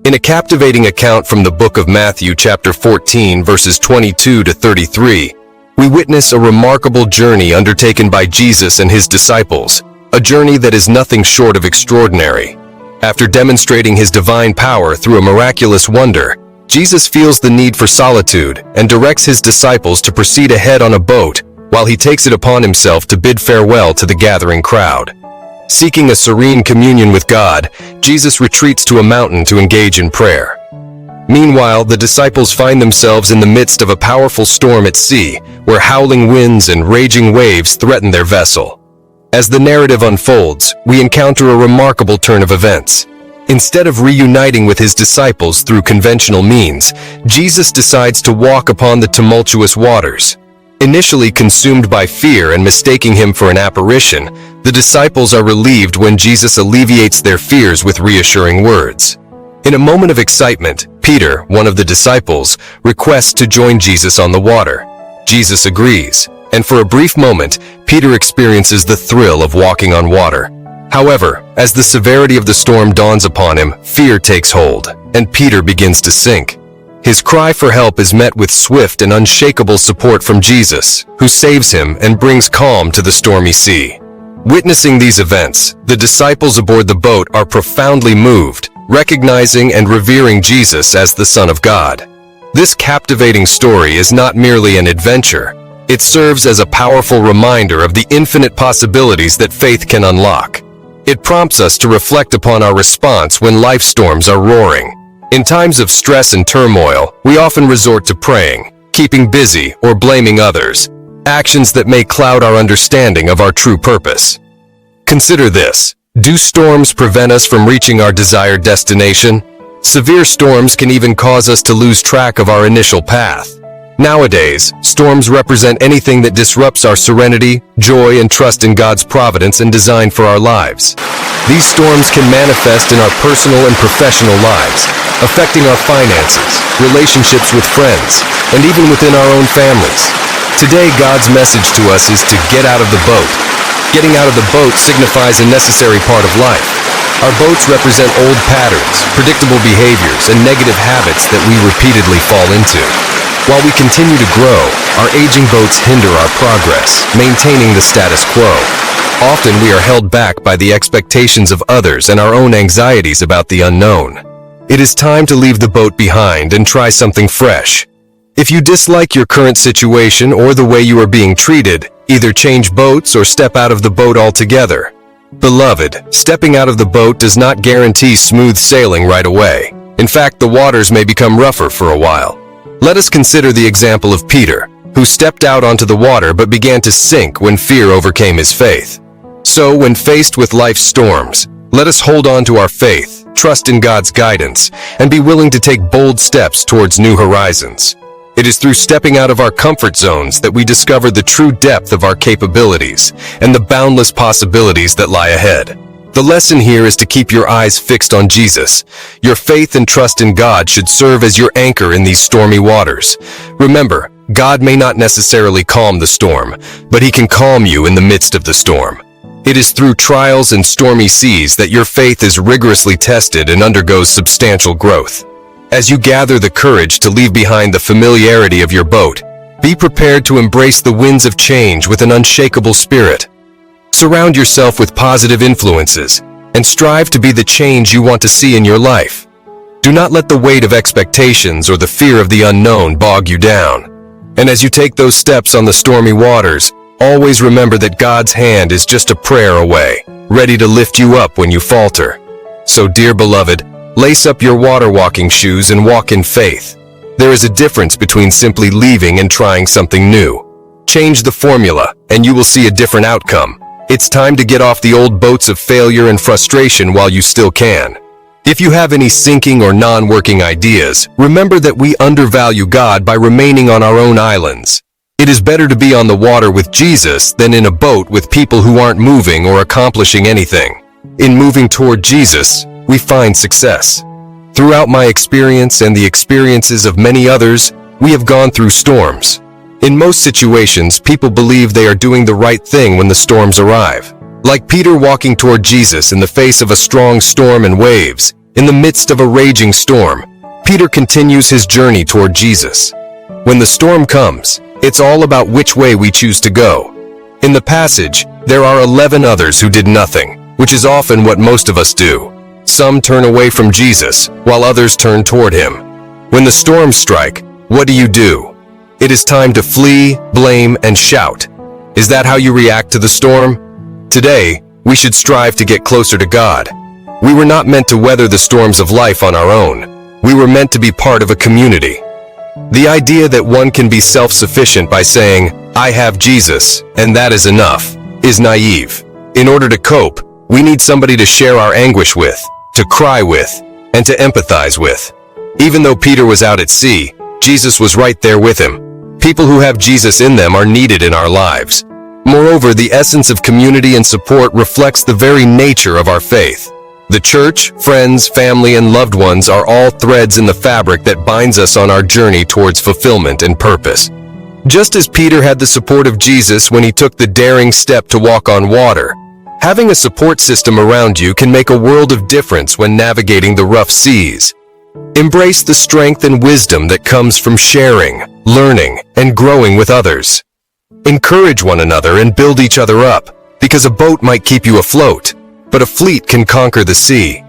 In a captivating account from the book of Matthew, chapter 14, verses 22 to 33, we witness a remarkable journey undertaken by Jesus and his disciples, a journey that is nothing short of extraordinary. After demonstrating his divine power through a miraculous wonder, Jesus feels the need for solitude and directs his disciples to proceed ahead on a boat while he takes it upon himself to bid farewell to the gathering crowd. Seeking a serene communion with God, Jesus retreats to a mountain to engage in prayer. Meanwhile, the disciples find themselves in the midst of a powerful storm at sea, where howling winds and raging waves threaten their vessel. As the narrative unfolds, we encounter a remarkable turn of events. Instead of reuniting with his disciples through conventional means, Jesus decides to walk upon the tumultuous waters. Initially consumed by fear and mistaking him for an apparition, the disciples are relieved when Jesus alleviates their fears with reassuring words. In a moment of excitement, Peter, one of the disciples, requests to join Jesus on the water. Jesus agrees, and for a brief moment, Peter experiences the thrill of walking on water. However, as the severity of the storm dawns upon him, fear takes hold, and Peter begins to sink. His cry for help is met with swift and unshakable support from Jesus, who saves him and brings calm to the stormy sea. Witnessing these events, the disciples aboard the boat are profoundly moved, recognizing and revering Jesus as the Son of God. This captivating story is not merely an adventure. It serves as a powerful reminder of the infinite possibilities that faith can unlock. It prompts us to reflect upon our response when life storms are roaring. In times of stress and turmoil, we often resort to praying, keeping busy, or blaming others, actions that may cloud our understanding of our true purpose. Consider this. Do storms prevent us from reaching our desired destination? Severe storms can even cause us to lose track of our initial path. Nowadays, storms represent anything that disrupts our serenity, joy, and trust in God's providence and design for our lives. These storms can manifest in our personal and professional lives, affecting our finances, relationships with friends, and even within our own families. Today, God's message to us is to get out of the boat. Getting out of the boat signifies a necessary part of life. Our boats represent old patterns, predictable behaviors, and negative habits that we repeatedly fall into. While we continue to grow, our aging boats hinder our progress, maintaining the status quo. Often we are held back by the expectations of others and our own anxieties about the unknown. It is time to leave the boat behind and try something fresh. If you dislike your current situation or the way you are being treated, either change boats or step out of the boat altogether. Beloved, stepping out of the boat does not guarantee smooth sailing right away. In fact, the waters may become rougher for a while. Let us consider the example of Peter, who stepped out onto the water but began to sink when fear overcame his faith. So, when faced with life's storms, let us hold on to our faith, trust in God's guidance, and be willing to take bold steps towards new horizons. It is through stepping out of our comfort zones that we discover the true depth of our capabilities and the boundless possibilities that lie ahead. The lesson here is to keep your eyes fixed on Jesus. Your faith and trust in God should serve as your anchor in these stormy waters. Remember, God may not necessarily calm the storm, but He can calm you in the midst of the storm. It is through trials and stormy seas that your faith is rigorously tested and undergoes substantial growth. As you gather the courage to leave behind the familiarity of your boat, be prepared to embrace the winds of change with an unshakable spirit. Surround yourself with positive influences and strive to be the change you want to see in your life. Do not let the weight of expectations or the fear of the unknown bog you down. And as you take those steps on the stormy waters, always remember that God's hand is just a prayer away, ready to lift you up when you falter. So, dear beloved, lace up your water-walking shoes and walk in faith. There is a difference between simply leaving and trying something new. Change the formula, and you will see a different outcome. It's time to get off the old boats of failure and frustration while you still can. If you have any sinking or non-working ideas, remember that we undervalue God by remaining on our own islands. It is better to be on the water with Jesus than in a boat with people who aren't moving or accomplishing anything. In moving toward Jesus, we find success. Throughout my experience and the experiences of many others, we have gone through storms. In most situations, people believe they are doing the right thing when the storms arrive. Like Peter walking toward Jesus in the face of a strong storm and waves, In the midst of a raging storm, Peter continues his journey toward Jesus. When the storm comes, it's all about which way we choose to go. In the passage, there are 11 others who did nothing, which is often what most of us do. Some turn away from Jesus, while others turn toward him. When the storms strike, what do? It is time to flee, blame, and shout. Is that how you react to the storm? Today, we should strive to get closer to God. We were not meant to weather the storms of life on our own. We were meant to be part of a community. The idea that one can be self-sufficient by saying, "I have Jesus, and that is enough," is naive. In order to cope, we need somebody to share our anguish with, to cry with, and to empathize with. Even though Peter was out at sea, Jesus was right there with him. People who have Jesus in them are needed in our lives. Moreover, the essence of community and support reflects the very nature of our faith. The church, friends, family, and loved ones are all threads in the fabric that binds us on our journey towards fulfillment and purpose. Just as Peter had the support of Jesus when he took the daring step to walk on water, having a support system around you can make a world of difference when navigating the rough seas. Embrace the strength and wisdom that comes from sharing, learning, and growing with others. Encourage one another and build each other up, because a boat might keep you afloat, but a fleet can conquer the sea.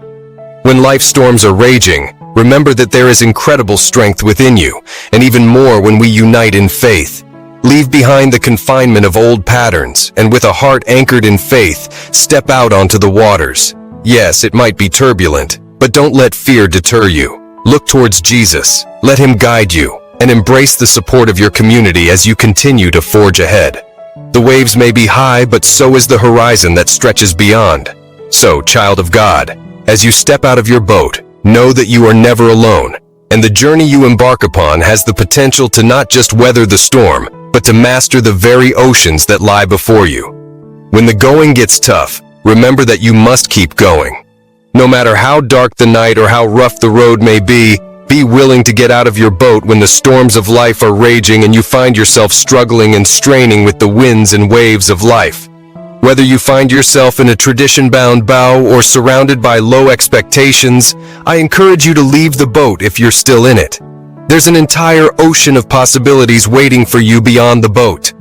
When life storms are raging, remember that there is incredible strength within you, and even more when we unite in faith. Leave behind the confinement of old patterns, and with a heart anchored in faith, step out onto the waters. Yes, it might be turbulent, but don't let fear deter you. Look towards Jesus, let him guide you, and embrace the support of your community as you continue to forge ahead. The waves may be high, but so is the horizon that stretches beyond. So, child of God, as you step out of your boat, know that you are never alone, and the journey you embark upon has the potential to not just weather the storm, but to master the very oceans that lie before you. When the going gets tough, remember that you must keep going. No matter how dark the night or how rough the road may be willing to get out of your boat when the storms of life are raging and you find yourself struggling and straining with the winds and waves of life. Whether you find yourself in a tradition-bound bow or surrounded by low expectations, I encourage you to leave the boat if you're still in it. There's an entire ocean of possibilities waiting for you beyond the boat.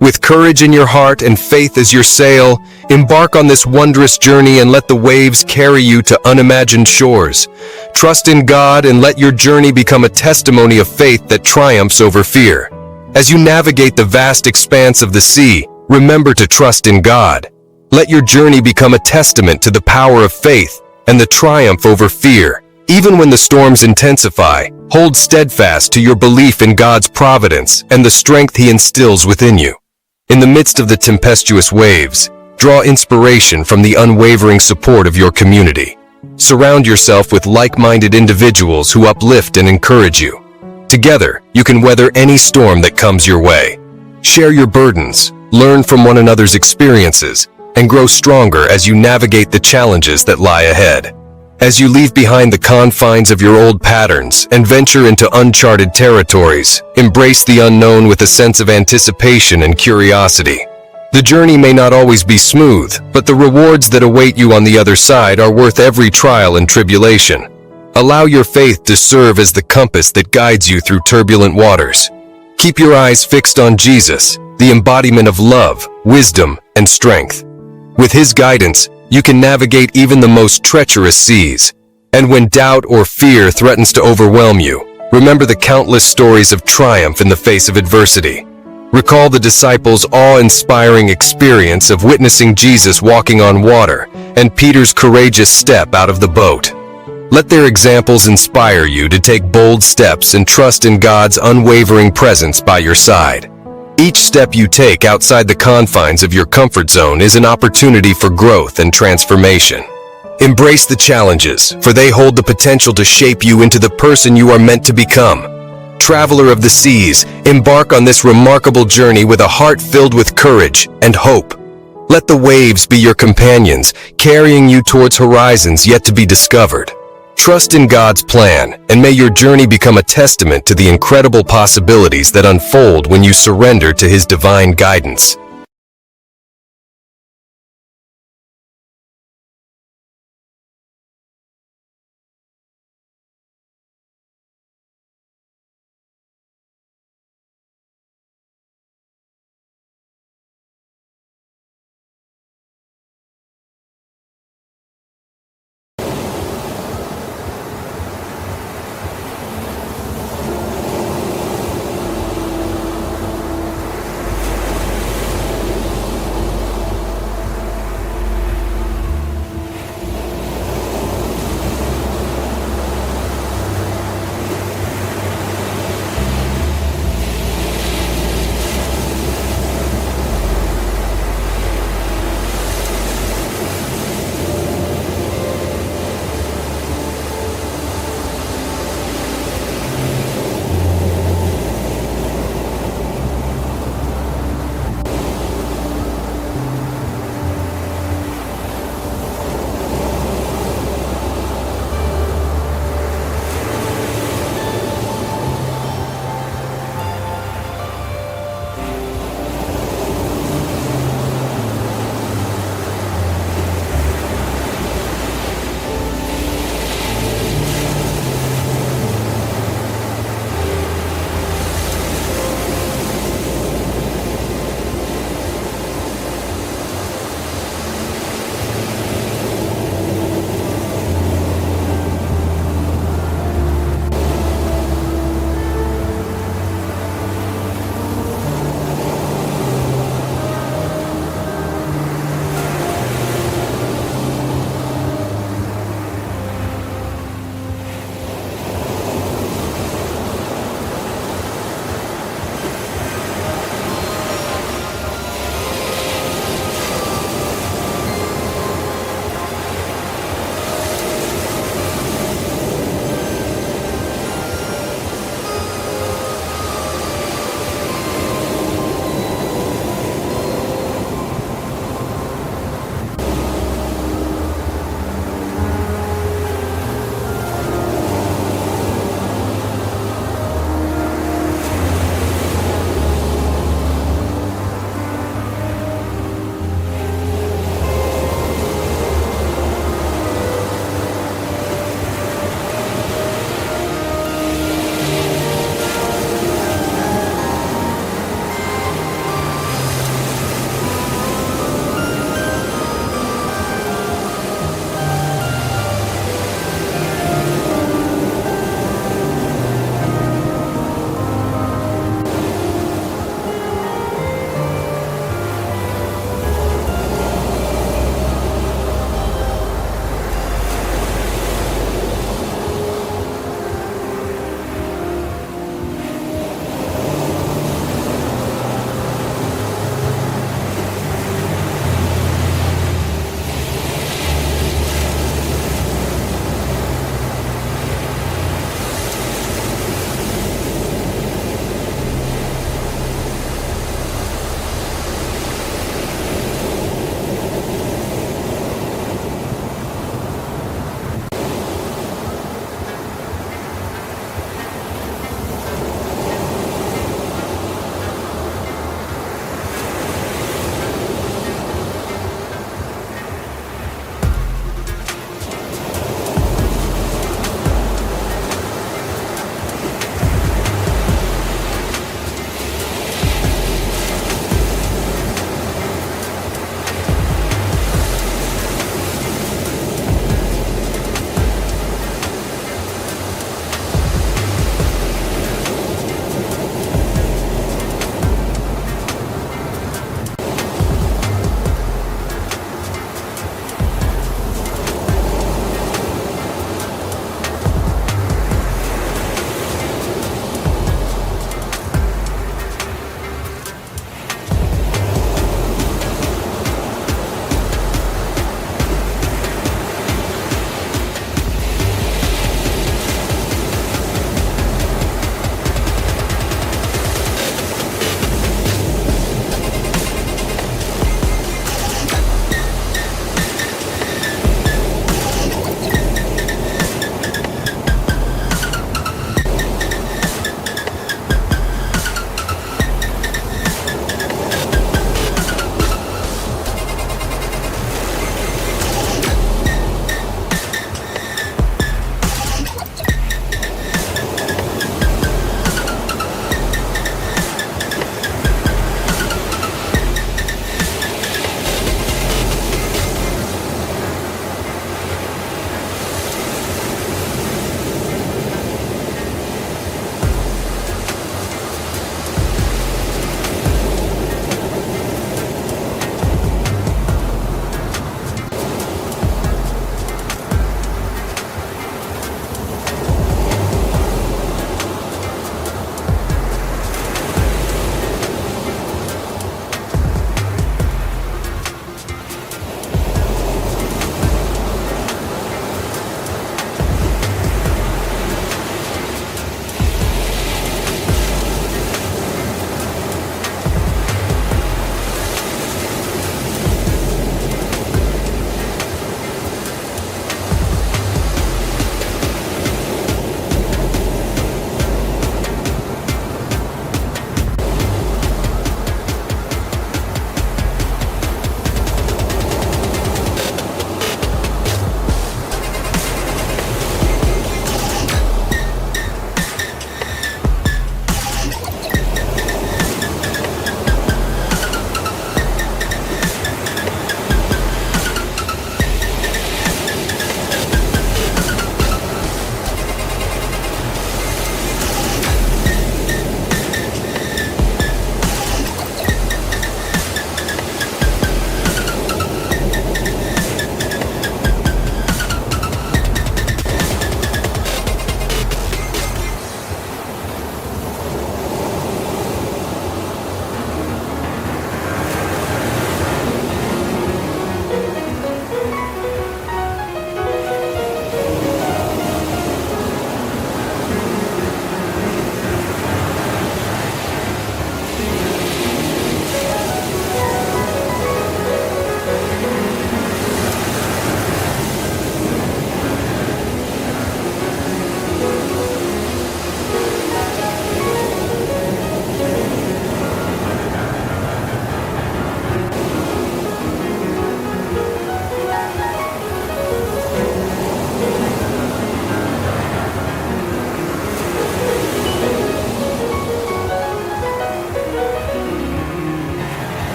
With courage in your heart and faith as your sail, embark on this wondrous journey and let the waves carry you to unimagined shores. Trust in God and let your journey become a testimony of faith that triumphs over fear. As you navigate the vast expanse of the sea, remember to trust in God. Let your journey become a testament to the power of faith and the triumph over fear. Even when the storms intensify, hold steadfast to your belief in God's providence and the strength He instills within you. In the midst of the tempestuous waves, draw inspiration from the unwavering support of your community. Surround yourself with like-minded individuals who uplift and encourage you. Together, you can weather any storm that comes your way. Share your burdens, learn from one another's experiences, and grow stronger as you navigate the challenges that lie ahead. As you leave behind the confines of your old patterns and venture into uncharted territories, embrace the unknown with a sense of anticipation and curiosity. The journey may not always be smooth, but the rewards that await you on the other side are worth every trial and tribulation. Allow your faith to serve as the compass that guides you through turbulent waters. Keep your eyes fixed on Jesus, the embodiment of love, wisdom, and strength. With His guidance, you can navigate even the most treacherous seas. And when doubt or fear threatens to overwhelm you, remember the countless stories of triumph in the face of adversity. Recall the disciples' awe-inspiring experience of witnessing Jesus walking on water and Peter's courageous step out of the boat. Let their examples inspire you to take bold steps and trust in God's unwavering presence by your side. Each step you take outside the confines of your comfort zone is an opportunity for growth and transformation. Embrace the challenges, for they hold the potential to shape you into the person you are meant to become. Traveler of the seas, embark on this remarkable journey with a heart filled with courage and hope. Let the waves be your companions, carrying you towards horizons yet to be discovered. Trust in God's plan, and may your journey become a testament to the incredible possibilities that unfold when you surrender to His divine guidance.